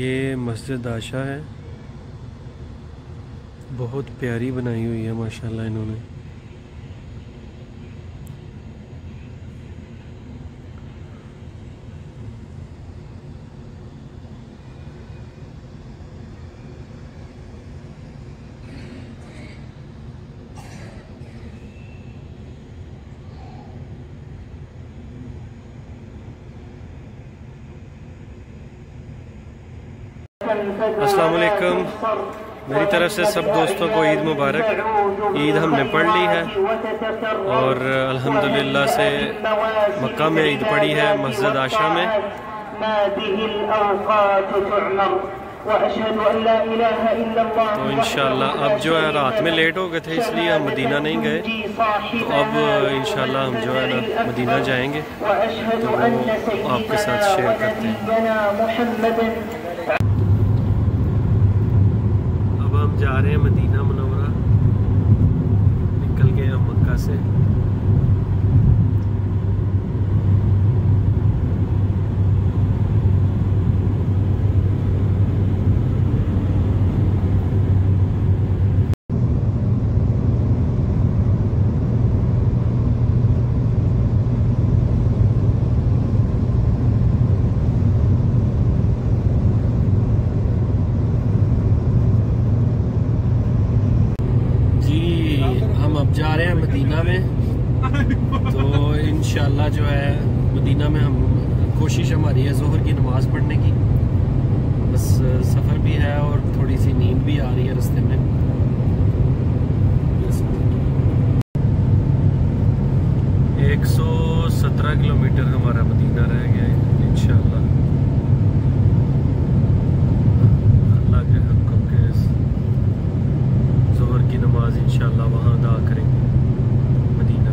ये मस्जिद आशा है, बहुत प्यारी बनाई हुई है माशाल्लाह इन्होंने। अस्सलाम वालेकुम, मेरी तरफ से सब दोस्तों को ईद मुबारक। ईद हमने पढ़ ली है और अल्हम्दुलिल्लाह से मक्का में ईद पढ़ी है, मस्जिद आशा में। तो इंशाल्लाह अब जो है रात में लेट हो गए थे इसलिए हम मदीना नहीं गए, तो अब इंशाल्लाह हम जो है ना मदीना जाएंगे, तो वो आपके साथ शेयर करते हैं। जा रहे हैं मदीना मुनव्वरा, निकल गए हम मक्का से। अब जा रहे हैं मदीना में, तो इंशाल्लाह जो है मदीना में हम कोशिश हमारी है ज़ोहर की नमाज़ पढ़ने की। बस सफ़र भी है और थोड़ी सी नींद भी आ रही है रास्ते में। 117 किलोमीटर हमारा मदीना रह गया है। इंशाल्लाह अल्लाह के हुक्म के ज़ोहर की नमाज इंशाल्लाह वहाँ अदा करेंगे मदीना।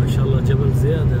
माशाल्लाह जबल ज़ियादा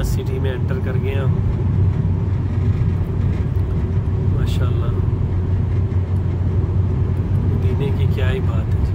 मदीना सिटी में एंटर कर गए हम। माशाल्लाह मदीने की क्या ही बात है जी।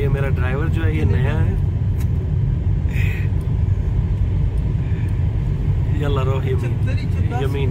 ये मेरा ड्राइवर जो है ये नया है। यल्ला रोह यमीन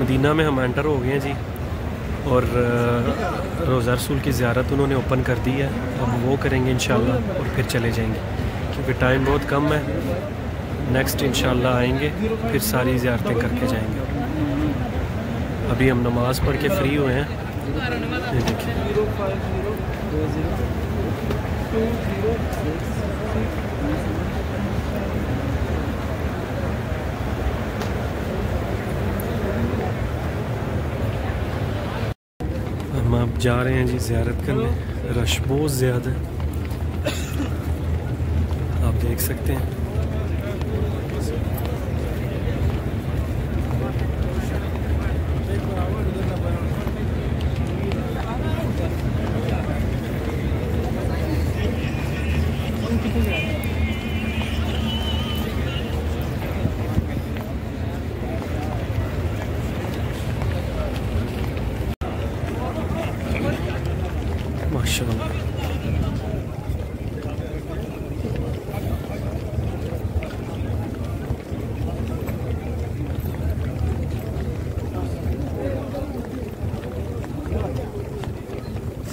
मदीना में हम एंटर हो गए हैं जी और रोज़ा रसूल की ज़ियारत उन्होंने ओपन कर दी है। अब वो करेंगे इंशाल्लाह और फिर चले जाएंगे क्योंकि टाइम बहुत कम है। नेक्स्ट इंशाल्लाह आएंगे फिर सारी ज़ियारतें करके जाएंगे। अभी हम नमाज़ पढ़ के फ्री हुए हैं। ये देखिए हम अब जा रहे हैं जी ज़ियारत करने। रश बहुत ज़्यादा है आप देख सकते हैं। माशाअल्लाह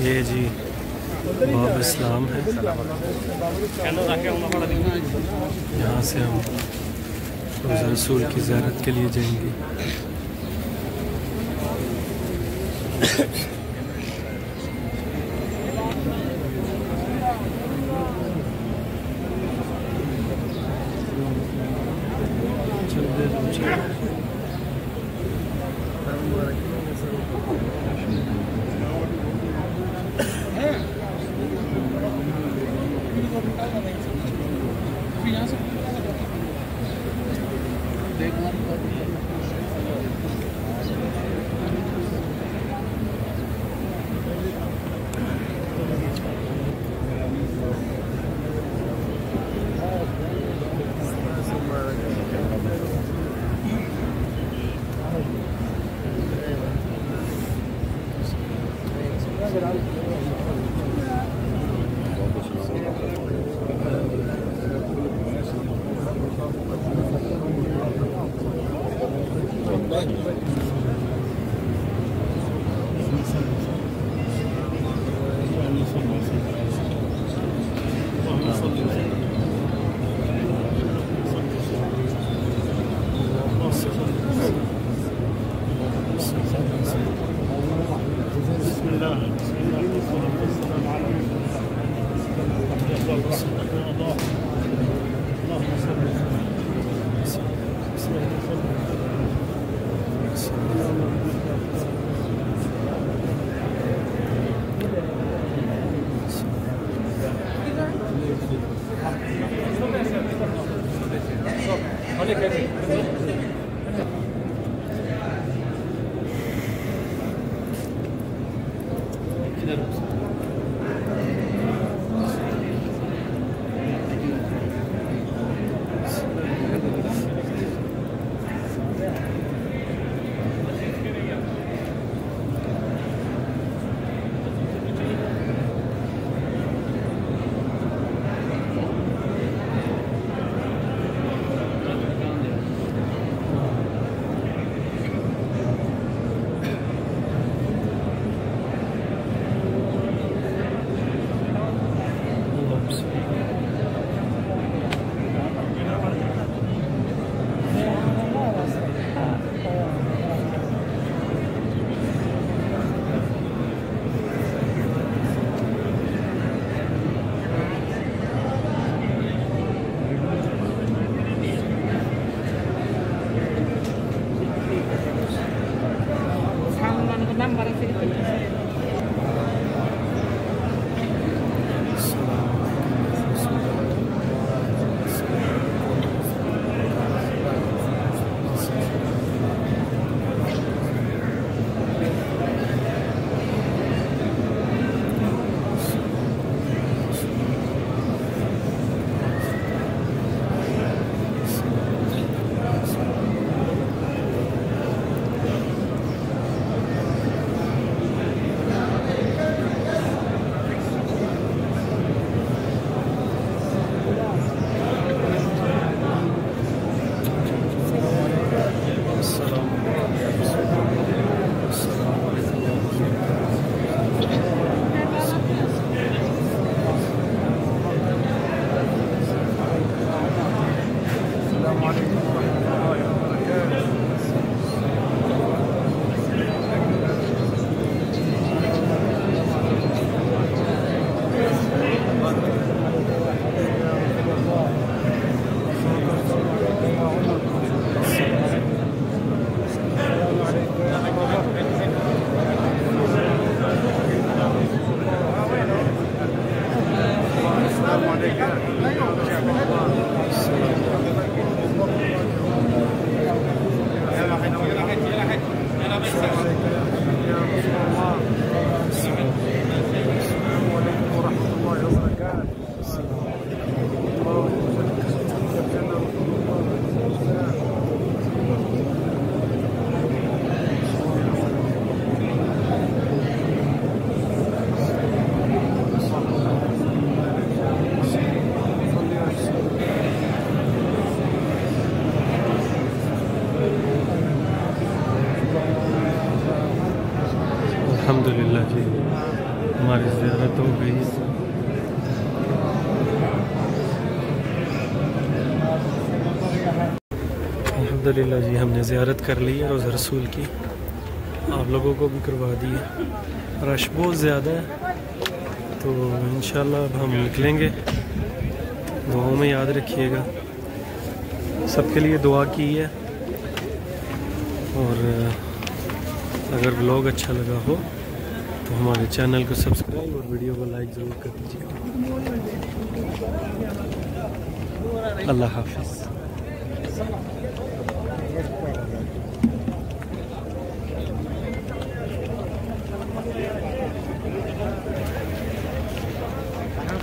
ये जी बाब इस्लाम है। यहाँ से हम रोज़ा रसूल की ज़ियारत के लिए जाएंगे। अल्हम्दुलिल्लाह जी हमारी ज़ियारत हो गई। अल्हम्दुलिल्लाह जी हमने ज़ियारत कर ली है रोज़ा रसूल की, आप लोगों को भी करवा दी है। रश बहुत ज़्यादा है तो इंशाल्लाह अब हम निकलेंगे। दुआओं में याद रखिएगा, सबके लिए दुआ की है। और अगर व्लॉग अच्छा लगा हो तो हमारे चैनल को सब्सक्राइब और वीडियो को लाइक ज़रूर कर दीजिएगा। अल्लाह हाफ़िज़।